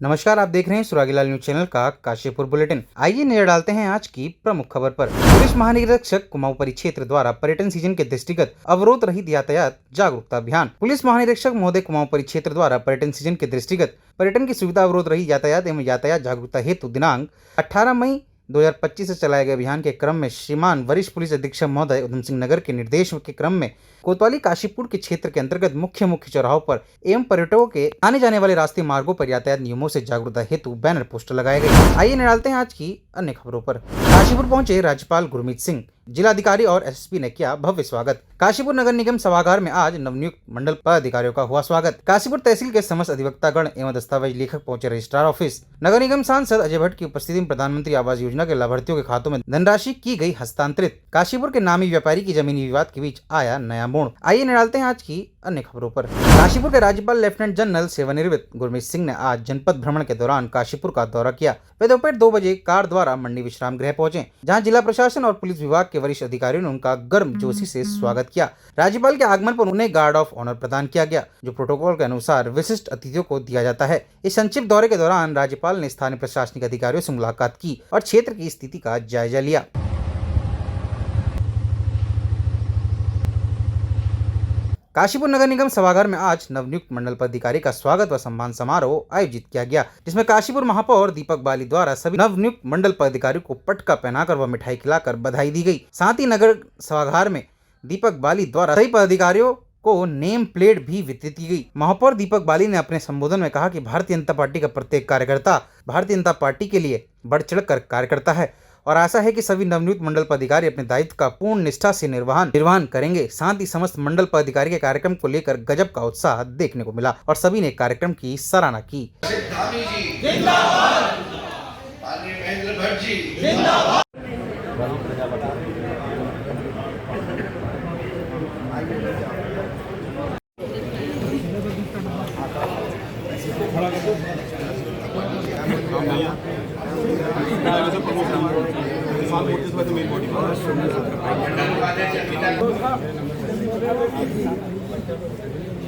नमस्कार, आप देख रहे हैं सुरागीलाल न्यूज चैनल का काशीपुर बुलेटिन। आइए नजर डालते हैं आज की प्रमुख खबर पर। पुलिस महानिरीक्षक कुमाऊं परिक्षेत्र द्वारा पर्यटन सीजन के दृष्टिगत अवरोध रहित यातायात जागरूकता अभियान। पुलिस महानिरीक्षक महोदय कुमाऊं परिक्षेत्र द्वारा पर्यटन सीजन के दृष्टिगत पर्यटन की सुविधा अवरोध रहित यातायात एवं यातायात जागरूकता हेतु दिनांक 18 मई 2025 से चलाए गए अभियान के क्रम में श्रीमान वरिष्ठ पुलिस अधीक्षक महोदय उधम सिंह नगर के निर्देश के क्रम में कोतवाली काशीपुर के क्षेत्र के अंतर्गत मुख्य चौराहों पर एवं पर्यटकों के आने जाने वाले रास्ते मार्गों पर यातायात नियमों से जागरूकता हेतु बैनर पोस्टर लगाए गए। आइए निकालते हैं आज की अन्य खबरों पर। काशीपुर पहुंचे राज्यपाल गुरमीत सिंह, जिलाधिकारी और एसएसपी ने किया भव्य स्वागत। काशीपुर नगर निगम सभागार में आज नवनियुक्त मंडल पदाधिकारियों का हुआ स्वागत। काशीपुर तहसील के समस्त अधिवक्तागण एवं दस्तावेज लेखक पहुंचे रजिस्ट्रार ऑफिस। नगर निगम सांसद अजय भट्ट की उपस्थिति में प्रधानमंत्री आवास योजना के लाभार्थियों के खातों में धनराशि की गई हस्तांतरित। काशीपुर के नामी व्यापारी की जमीनी विवाद के बीच आया नया मोड़। आइए निकालते हैं आज की अन्य खबरों पर। काशीपुर के राज्यपाल लेफ्टिनेंट जनरल सेवानिवृत्त गुरमीत सिंह ने आज जनपद भ्रमण के दौरान काशीपुर का दौरा किया। वे दोपहर 2 बजे कार द्वारा मंडी विश्राम गृह पहुंचे, जहां जिला प्रशासन और पुलिस विभाग के वरिष्ठ अधिकारियों ने उनका गर्मजोशी से स्वागत किया। राज्यपाल के आगमन पर उन्हें गार्ड ऑफ ऑनर प्रदान किया गया, जो प्रोटोकॉल के अनुसार विशिष्ट अतिथियों को दिया जाता है। इस संक्षिप्त दौरे के दौरान राज्यपाल ने स्थानीय प्रशासनिक अधिकारियों से मुलाकात की और क्षेत्र की स्थिति का जायजा लिया। काशीपुर नगर निगम सभागार में आज नवनियुक्त मंडल पदाधिकारी का स्वागत व सम्मान समारोह आयोजित किया गया, जिसमें काशीपुर महापौर दीपक बाली द्वारा सभी नवनियुक्त मंडल पदाधिकारियों को पटका पहनाकर व मिठाई खिलाकर बधाई दी गई। साथ ही नगर सभागार में दीपक बाली द्वारा सभी पदाधिकारियों को नेम प्लेट भी वितरित की गई। महापौर दीपक बाली ने अपने संबोधन में कहा कि भारतीय जनता पार्टी का प्रत्येक कार्यकर्ता भारतीय जनता पार्टी के लिए बढ़ चढ़ कर कार्य करता है और आशा है कि सभी नवनियुक्त मंडल पदाधिकारी अपने दायित्व का पूर्ण निष्ठा से निर्वहन करेंगे। साथ ही समस्त मंडल पदाधिकारी के कार्यक्रम को लेकर गजब का उत्साह देखने को मिला और सभी ने कार्यक्रम की सराहना की।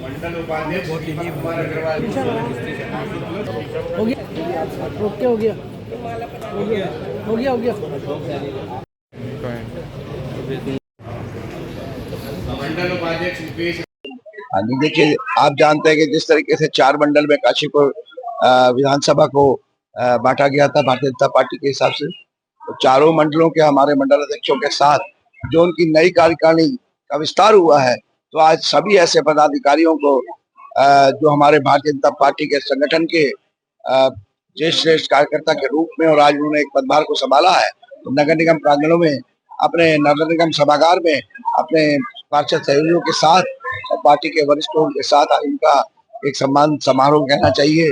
मंडल उपाध्यक्ष हो गया, ओके हो गया, हो गया, हो गया। मंडल उपाध्यक्ष देखिए, आप जानते हैं कि जिस तरीके से 4 मंडल में काशीपुर विधानसभा को बांटा गया था भारतीय जनता पार्टी के हिसाब से, तो चारों मंडलों के हमारे मंडल अध्यक्षों के साथ जो उनकी नई कार्यकारिणी का विस्तार हुआ है, तो आज सभी ऐसे पदाधिकारियों को जो हमारे भारतीय जनता पार्टी के संगठन के श्रेष्ठ कार्यकर्ता के रूप में और आज उन्होंने एक पदभार को संभाला है, तो नगर निगम प्रांगणों में अपने नगर निगम सभागार में अपने पार्षद सहयोगियों के साथ और पार्टी के वरिष्ठों के साथ उनका एक सम्मान समारोह कहना चाहिए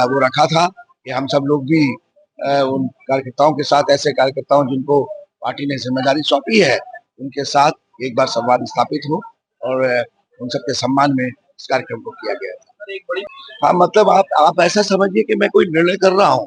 वो रखा था कि हम सब लोग भी उन कार्यकर्ताओं के साथ, ऐसे कार्यकर्ताओं जिनको पार्टी ने जिम्मेदारी सौंपी है, उनके साथ एक बार संवाद स्थापित हो और उन सबके सम्मान में इस कार्यक्रम को किया गया था। हाँ, मतलब आप ऐसा समझिए कि मैं कोई निर्णय कर रहा हूँ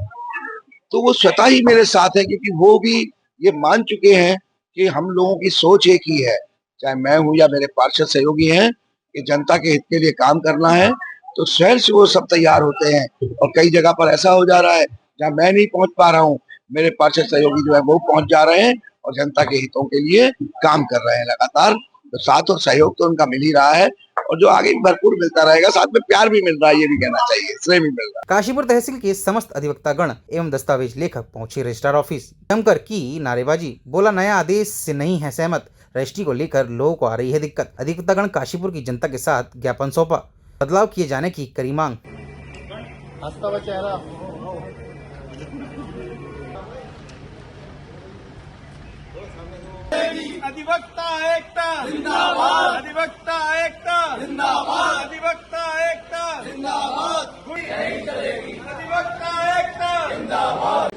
तो वो स्वतः ही मेरे साथ है, क्योंकि वो भी ये मान चुके हैं कि हम लोगों की सोच एक ही है, चाहे मैं हूँ या मेरे पार्षद सहयोगी हैं, कि जनता के हित के लिए काम करना है, तो शहर से वो सब तैयार होते हैं। और कई जगह पर ऐसा हो जा रहा है जहाँ मैं नहीं पहुंच पा रहा हूँ, मेरे पार्षद सहयोगी जो है वो पहुंच जा रहे हैं और जनता के हितों के लिए काम कर रहे हैं लगातार। तो साथ और सहयोग तो उनका मिल ही रहा है और जो आगे भरपूर मिलता रहेगा, साथ में प्यार भी मिल रहा है, ये भी कहना चाहिए, श्रेय भी मिल रहा है। काशीपुर तहसील के समस्त अधिवक्तागण एवं दस्तावेज लेखक पहुंचे रजिस्ट्रार ऑफिस, जमकर की नारेबाजी, बोला नया आदेश से नहीं है सहमत, रजिस्ट्री को लेकर लोगों को आ रही है दिक्कत। अधिवक्तागण काशीपुर की जनता के साथ ज्ञापन सौंपा, बदलाव किए जाने की करी मांग। अधिवक्ता एकता जिंदाबाद, अधिवक्ता एकता जिंदाबाद, अधिवक्ता एकता जिंदाबाद, अधिवक्ता एकता जिंदाबाद।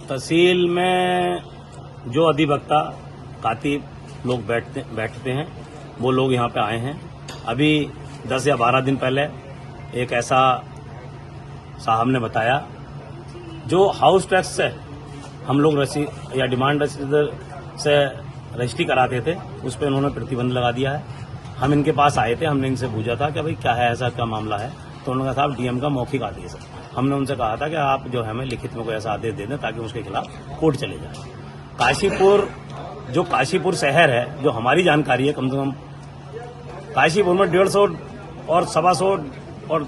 तहसील में जो अधिवक्ता कातिब लोग बैठते हैं, वो लोग यहाँ पे आए हैं। अभी 10 या 12 दिन पहले एक ऐसा साहब ने बताया, जो हाउस टैक्स से हम लोग रसीद या डिमांड रसीद से रजिस्ट्री कराते थे, उस पर उन्होंने प्रतिबंध लगा दिया है। हम इनके पास आए थे, हमने इनसे पूछा था कि भाई क्या है, ऐसा क्या मामला है। तो उन्होंने कहा साहब डीएम का मौखिक आदेश है। हमने उनसे कहा था कि आप जो है हमें लिखित में कोई ऐसा आदेश दे दें ताकि उसके खिलाफ कोर्ट चले जाए। काशीपुर शहर है, जो हमारी जानकारी है, कम से कम काशीपुर में 150 और 125 और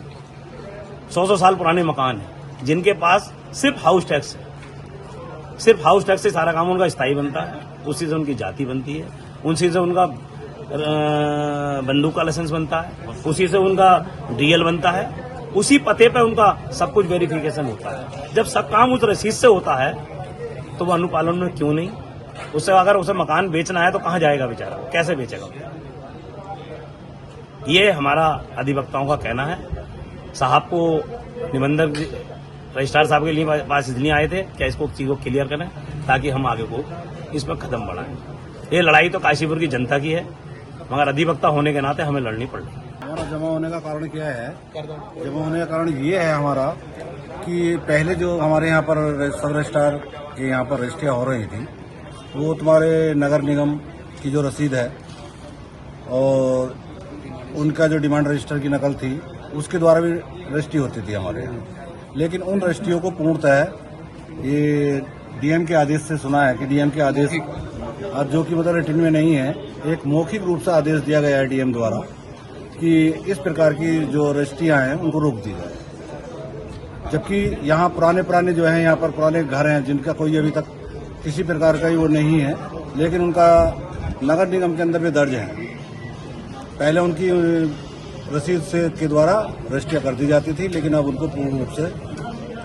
100 साल पुराने मकान हैं जिनके पास सिर्फ हाउस टैक्स है। सिर्फ हाउस टैक्स से सारा काम उनका स्थायी बनता है, उसी से उनकी जाति बनती है, उसी से उनका बंदूक का लाइसेंस बनता है, उसी से उनका डीएल बनता है, उसी पते पे उनका सब कुछ वेरिफिकेशन होता है। जब सब काम उस रसीद से होता है तो वो अनुपालन में क्यों नहीं? उससे अगर उसे मकान बेचना है तो कहाँ जाएगा बेचारा, कैसे बेचेगा? ये हमारा अधिवक्ताओं का कहना है। साहब को निबंधक रजिस्ट्रार साहब के लिए पास इसलिए आए थे क्या इसको चीज को क्लियर करें ताकि हम आगे को इसमें कदम बढ़ाएं। ये लड़ाई तो काशीपुर की जनता की है, मगर अधिवक्ता होने के नाते हमें लड़नी पड़ रही है। हमारा जमा होने का कारण क्या है? जमा होने का कारण ये है हमारा कि पहले जो हमारे यहाँ पर सब रजिस्ट्रार के यहाँ पर रजिस्ट्रियाँ हो रही थी, वो तुम्हारे नगर निगम की जो रसीद है और उनका जो डिमांड रजिस्टर की नकल थी उसके द्वारा भी रजिस्ट्री होती थी हमारे यहाँ। लेकिन उन रजिस्ट्रियों को पूर्णतः ये डीएम के आदेश से सुना है कि डीएम के आदेश अब जो कि मतलब रिटन में नहीं है, एक मौखिक रूप से आदेश दिया गया है डीएम द्वारा कि इस प्रकार की जो रजिस्ट्रियाँ हैं उनको रोक दी जाए। जबकि यहाँ पुराने जो हैं, यहाँ पर पुराने घर हैं जिनका कोई अभी तक किसी प्रकार का ही वो नहीं है, लेकिन उनका नगर निगम के अंदर भी दर्ज है। पहले उनकी रसीद से के द्वारा रजिस्ट्रियाँ कर दी जाती थी, लेकिन अब उनको पूर्ण रूप से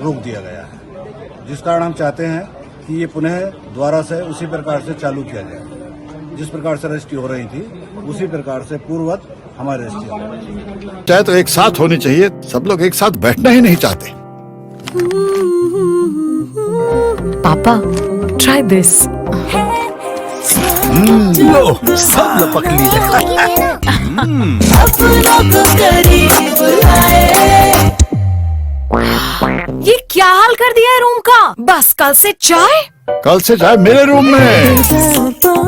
रोक दिया गया है, जिस कारण हम चाहते हैं कि ये पुनः द्वारा से उसी प्रकार से चालू किया जाए। जिस प्रकार से रजिस्ट्री हो रही थी उसी प्रकार से पूर्ववत हमारी रजिस्ट्री हो रही है। चाहे तो एक साथ होनी चाहिए, सब लोग एक साथ बैठना ही नहीं चाहते। पापा ट्राई दिस। लो सब लपक ली। ये क्या हाल कर दिया है रूम का? बस कल से चाय मेरे रूम में।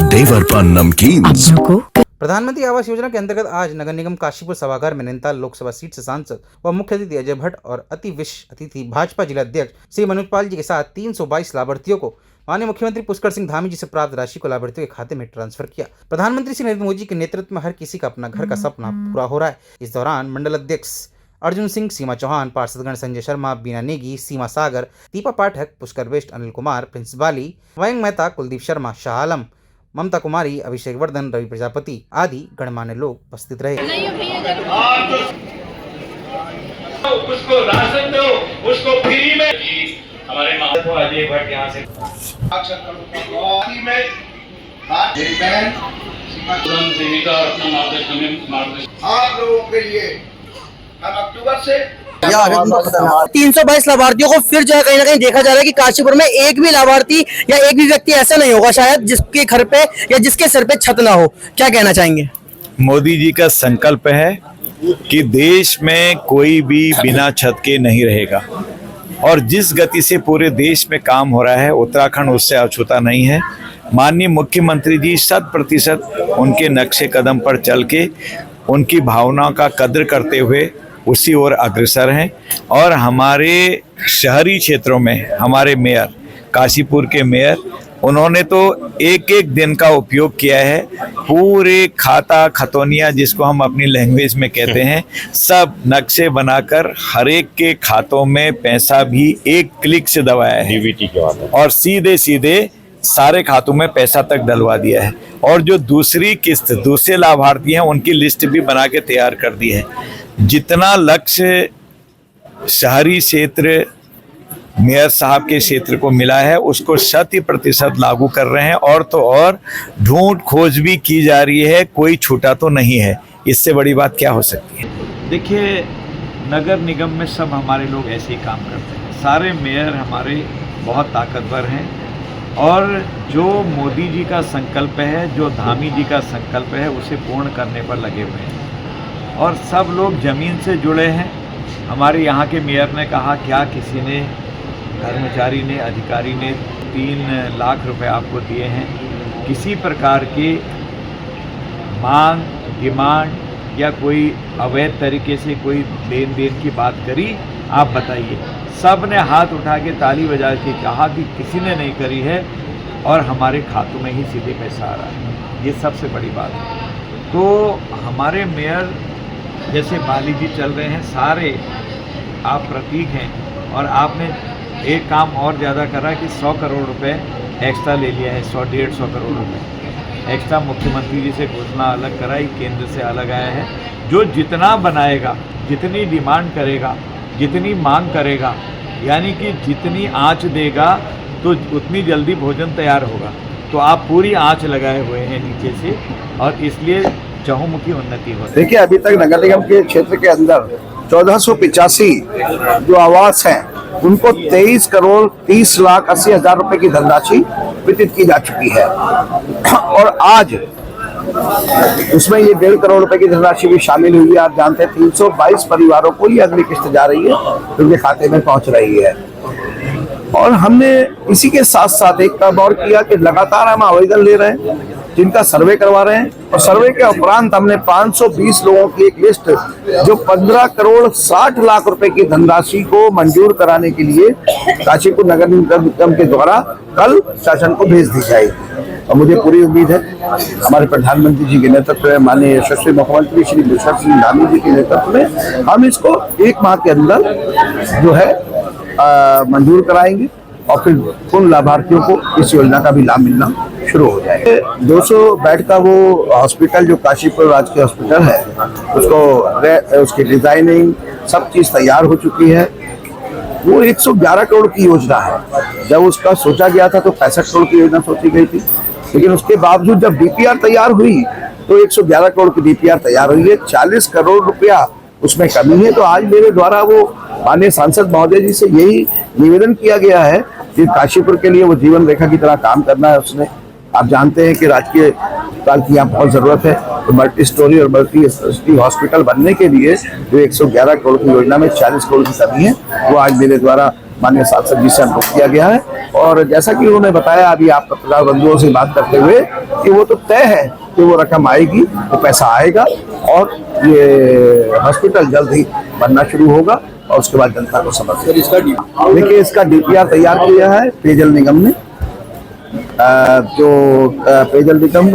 देवरपन नमकीन को प्रधानमंत्री आवास योजना के अंतर्गत आज नगर निगम काशीपुर सभागार में नैनीताल लोकसभा सीट से सांसद व मुख्य अतिथि अजय भट्ट और अति विशिष्ट अतिथि भाजपा जिला अध्यक्ष श्री मनोज पाल जी के साथ 322 लाभार्थियों को माननीय मुख्यमंत्री पुष्कर सिंह धामी जी से प्राप्त राशि को लाभार्थियों के खाते में ट्रांसफर किया। प्रधानमंत्री श्री नरेंद्र मोदी के नेतृत्व में हर किसी का अपना घर का सपना पूरा हो रहा है। इस दौरान मंडल अध्यक्ष अर्जुन सिंह, सीमा चौहान, पार्षदगण संजय शर्मा, बीना नेगी, सीमा सागर, दीपा पाठक, पुष्कर बेस्ट, अनिल कुमार, प्रिंस बाली, वयंग मेहता, कुलदीप शर्मा, शाह आलम, ममता कुमारी, अभिषेक वर्धन, रवि प्रजापति आदि गणमान्य लोग उपस्थित रहे। उसको राशन दो, उसको फ्री में। हमारे अजय भट्ट यहाँ से आप लोगों के लिए हम अक्टूबर से 322 लाभार्थियों को फिर जो है कहीं ना कहीं देखा जा रहा है कि काशीपुर में एक भी लाभार्थी या एक भी व्यक्ति ऐसा नहीं होगा शायद जिसके घर पे या जिसके सिर पे छत ना हो। क्या कहना चाहेंगे? मोदी जी का संकल्प है कि देश में कोई भी बिना छत के नहीं रहेगा और जिस गति से पूरे देश में काम हो रहा है उत्तराखंड उससे अछूता नहीं है। माननीय मुख्यमंत्री जी 100% उनके नक्शे कदम पर चल के उनकी भावनाओं का कद्र करते हुए उसी ओर अग्रसर हैं और हमारे शहरी क्षेत्रों में हमारे मेयर, काशीपुर के मेयर, उन्होंने तो एक एक दिन का उपयोग किया है। पूरे खाता खतौनिया जिसको हम अपनी लैंग्वेज में कहते हैं, सब नक्शे बनाकर हर एक के खातों में पैसा भी एक क्लिक से दबाया है डीबीटी के बाद और सीधे सीधे सारे खातों में पैसा तक डलवा दिया है। और जो दूसरी किस्त दूसरे लाभार्थी हैं उनकी लिस्ट भी बना के तैयार कर दी है। जितना लक्ष्य शहरी क्षेत्र मेयर साहब के क्षेत्र को मिला है उसको 100% लागू कर रहे हैं और तो और ढूंढ खोज भी की जा रही है, कोई छूटा तो नहीं है। इससे बड़ी बात क्या हो सकती है? देखिए, नगर निगम में सब हमारे लोग ऐसे ही काम करते हैं। सारे मेयर हमारे बहुत ताकतवर हैं और जो मोदी जी का संकल्प है, जो धामी जी का संकल्प है, उसे पूर्ण करने पर लगे हुए हैं और सब लोग ज़मीन से जुड़े हैं। हमारे यहाँ के मेयर ने कहा क्या किसी ने, कर्मचारी ने, अधिकारी ने 3 लाख रुपए आपको दिए हैं, किसी प्रकार की मांग डिमांड या कोई अवैध तरीके से कोई लेन देन की बात करी? आप बताइए। सब ने हाथ उठा के ताली बजा के कहा कि किसी ने नहीं करी है और हमारे खातों में ही सीधे पैसा आ रहा है। ये सबसे बड़ी बात है। तो हमारे मेयर जैसे बाली जी चल रहे हैं, सारे आप प्रतीक हैं, और आपने एक काम और ज़्यादा करा कि 100 करोड़ रुपए एक्स्ट्रा ले लिया है, 100-150 करोड़ रुपए एक्स्ट्रा मुख्यमंत्री जी से घोषणा अलग कराई, केंद्र से अलग आया है। जो जितना बनाएगा, जितनी डिमांड करेगा, जितनी मांग करेगा, यानी कि जितनी आँच देगा तो उतनी जल्दी भोजन तैयार होगा। तो आप पूरी आँच लगाए हुए हैं नीचे से, और इसलिए चहुमुखी उन्नति हो। देखिए, अभी तक नगर निगम के क्षेत्र के अंदर 1485 जो आवास हैं उनको 23 करोड़ 30 लाख 80 हजार रुपए की धनराशि वितरित की जा चुकी है, और आज उसमें ये 1.5 करोड़ रुपए की धनराशि भी शामिल हुई है। आप जानते हैं 322 परिवारों को ये अगली किस्त जा रही है, उनके खाते में पहुंच रही है। और हमने इसी के साथ साथ एक काम और किया कि लगातार हम आवेदन ले रहे हैं, जिनका सर्वे करवा रहे हैं, और सर्वे के उपरांत हमने 520 लोगों की एक लिस्ट जो 15 करोड़ 60 लाख रुपए की धनराशि को मंजूर कराने के लिए काशीपुर नगर निगम के द्वारा कल शासन को भेज दी जाएगी। और मुझे पूरी उम्मीद है हमारे प्रधानमंत्री जी के नेतृत्व में, माननीय यशस्वी मुख्यमंत्री श्री विश्वनाथ सिंह धामी जी के नेतृत्व में हम इसको 1 माह के अंदर जो है मंजूर कराएंगे, और फिर उन लाभार्थियों को इस योजना का भी लाभ मिलना शुरू हो जाएगा। 200 बेड का वो हॉस्पिटल जो काशीपुर राजकीय हॉस्पिटल है, उसकी डिजाइनिंग सब चीज तैयार हो चुकी है। वो 111 करोड़ की योजना है। जब उसका सोचा गया था तो 65 करोड़ की योजना सोची गई थी, लेकिन उसके बावजूद जब डीपीआर तैयार हुई तो 111 करोड़ की डीपीआर तैयार हुई है। 40 करोड़ रुपया उसमें कमी है। तो आज मेरे द्वारा वो माननीय सांसद महोदय जी से यही निवेदन किया गया है कि काशीपुर के लिए वो जीवन रेखा की तरह काम करना है उसने। आप जानते हैं कि राजकीय अस्पताल की यहाँ बहुत जरूरत है, तो मल्टी स्टोरी और मल्टी स्पेशलिटी हॉस्पिटल बनने के लिए जो 111 करोड़ की योजना में 40 करोड़ की कमी है, वो आज मेरे द्वारा माननीय सांसद जी से अनुरोध किया गया है। और जैसा कि उन्होंने बताया अभी आप पत्रकार बंधुओं से बात करते हुए कि वो तो तय है कि वो रकम आएगी, वो पैसा आएगा, और ये हॉस्पिटल जल्द ही बनना शुरू होगा, और उसके बाद जनता को समझ। देखिए, इसका डीपीआर तैयार किया है पेयजल निगम ने, जो पेयजल निगम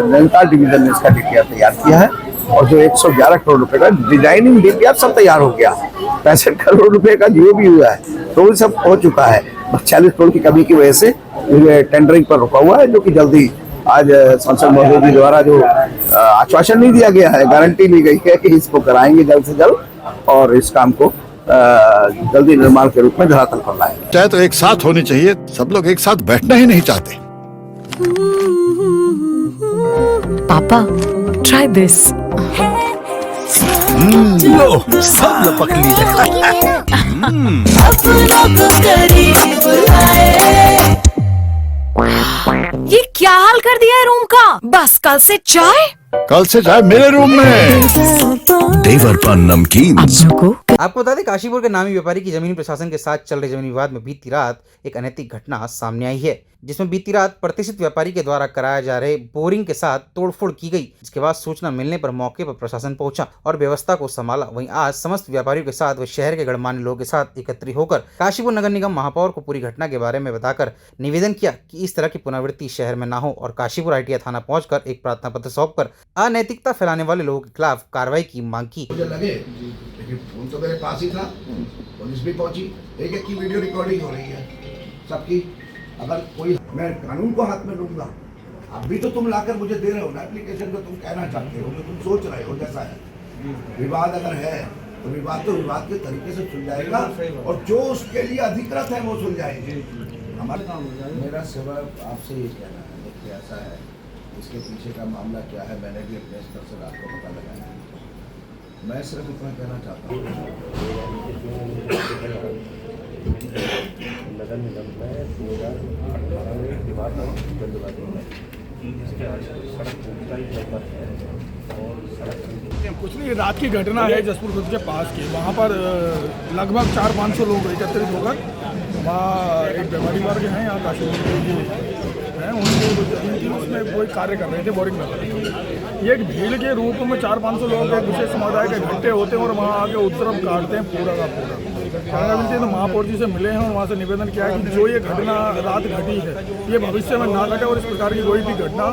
नैनीताल डिवीजन ने इसका डीपीआर तैयार किया है, और जो 111 करोड़ रुपए का डिजाइनिंग डीपीआर सब तैयार हो गया। 65 करोड़ रुपए का जो भी हुआ है तो वो सब हो चुका है। 40 करोड़ की कमी की वजह से टेंडरिंग पर रुका हुआ है, जो कि जल्दी आज सांसद महोदय जी द्वारा जो आश्वासन नहीं दिया गया है, गारंटी ली गई है कि इसको कराएंगे जल्द से जल्द, और इस काम को जल्दी निर्माण के रूप में धरातल पर लाएंगे। चाहे तो एक साथ होनी चाहिए, सब लोग एक साथ बैठना ही नहीं चाहते। पापा ट्राई दिस। लो, सब लपक लिए। ये क्या हाल कर दिया है रूम का? बस कल से चाय कल से चाय मेरे रूम में। देवर पान नमकीन। आपको बता दें, काशीपुर के नामी व्यापारी की जमीन प्रशासन के साथ चल रहे जमीन विवाद में बीती रात एक अनैतिक घटना सामने आई है, जिसमें बीती रात प्रतिष्ठित व्यापारी के द्वारा कराए जा रहे बोरिंग के साथ तोड़फोड़ की गई। जिसके बाद सूचना मिलने पर मौके पर प्रशासन पहुंचा और व्यवस्था को संभाला। वहीं आज समस्त व्यापारियों के साथ व शहर के गणमान्य लोगों के साथ एकत्रित होकर काशीपुर नगर निगम महापौर को पूरी घटना के बारे में बताकर निवेदन किया कि इस तरह की पुनरावृत्ति शहर में न हो, और काशीपुर ITI थाना पहुंचकर एक प्रार्थना पत्र सौंपकर अनैतिकता फैलाने वाले लोगों के खिलाफ कार्रवाई की मांग की। मुझे लगे, लेकिन फोन तो मेरे पास ही था, पुलिस भी पहुंची, एक की वीडियो रिकॉर्डिंग हो रही है सबकी। अगर कोई, मैं कानून को हाथ में लूंगा। अभी तो तुम लाकर मुझे दे रहे हो ना एप्लीकेशन, जो तुम कहना चाहते हो, जो तुम सोच रहे हो जैसा है। विवाद अगर है तो विवाद के तरीके से सुलझाएगा, और जो उसके लिए अधिकृत है वो सुलझाएंगे। हमारा मेरा सिर्फ आपसे ये कहना है, देखिए ऐसा है, इसके पीछे का मामला क्या है मैंने भी अपने स्तर से रात को पता लगाया है। मैं सिर्फ इतना कहना चाहता हूँ, नगर निगम में 2018 में विवाद कुछ नहीं, रात की घटना है जसपुर खुर्द के पास की। वहाँ पर लगभग 400-500 लोग एकत्रित होकर वहाँ एक व्यापारी वर्ग हैं यहाँ काशीपुर हैं उनको जमीन थी उसमें कोई कार्य कर रहे थे बोरिंग में। ये एक भीड़ के रूप में 400-500 लोग एक विशेष समुदाय के इकट्ठे होते हैं और वहाँ आके उपद्रव काटते हैं पूरा का पूरा। कहना मिलती है तो महापौर जी से मिले हैं और वहाँ से निवेदन किया है कि जो ये घटना रात घटी है ये भविष्य में ना घटे और इस प्रकार की कोई भी घटना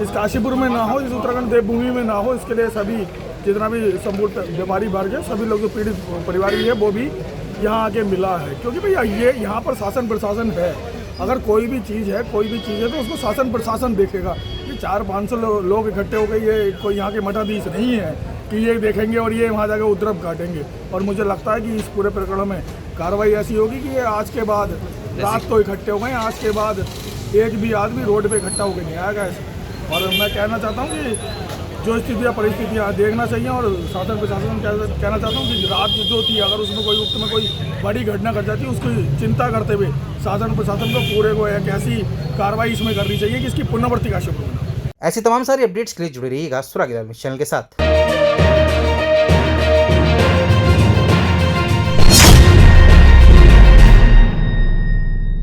इस काशीपुर में ना हो, इस उत्तराखंड देवभूमि में ना हो। इसके लिए सभी जितना भी संपूर्ण बीमारी वर्ग है सभी लोग जो पीड़ित परिवार है वो भी यहाँ आके मिला है, क्योंकि भैया ये यहाँ पर शासन प्रशासन है। अगर कोई भी चीज़ है तो उसको शासन प्रशासन देखेगा। ये 400-500 लोग इकट्ठे हो गए, ये कोई यहाँ के मठाधीश नहीं है कि ये देखेंगे और ये वहाँ जाकर उपद्रव काटेंगे। और मुझे लगता है कि इस पूरे प्रकरण में कार्रवाई ऐसी होगी कि ये आज के बाद रात को इकट्ठे हो गए, आज के बाद एक भी आदमी रोड पे इकट्ठा होकर नहीं आएगा ऐसे। और मैं कहना चाहता हूँ कि जो स्थितियाँ परिस्थितियाँ देखना चाहिए और शासन प्रशासन कहना चाहता हूँ कि रात जो थी अगर उसमें कोई वक्त में कोई बड़ी घटना घट जाती है उसकी चिंता करते हुए शासन प्रशासन को पूरे को एक ऐसी कार्रवाई इसमें करनी चाहिए कि इसकी पुनरावृत्ति काशीपुर में। ऐसी तमाम सारी अपडेट्स के लिए जुड़े रहिएगा स्वरागिला न्यूज़ चैनल के साथ।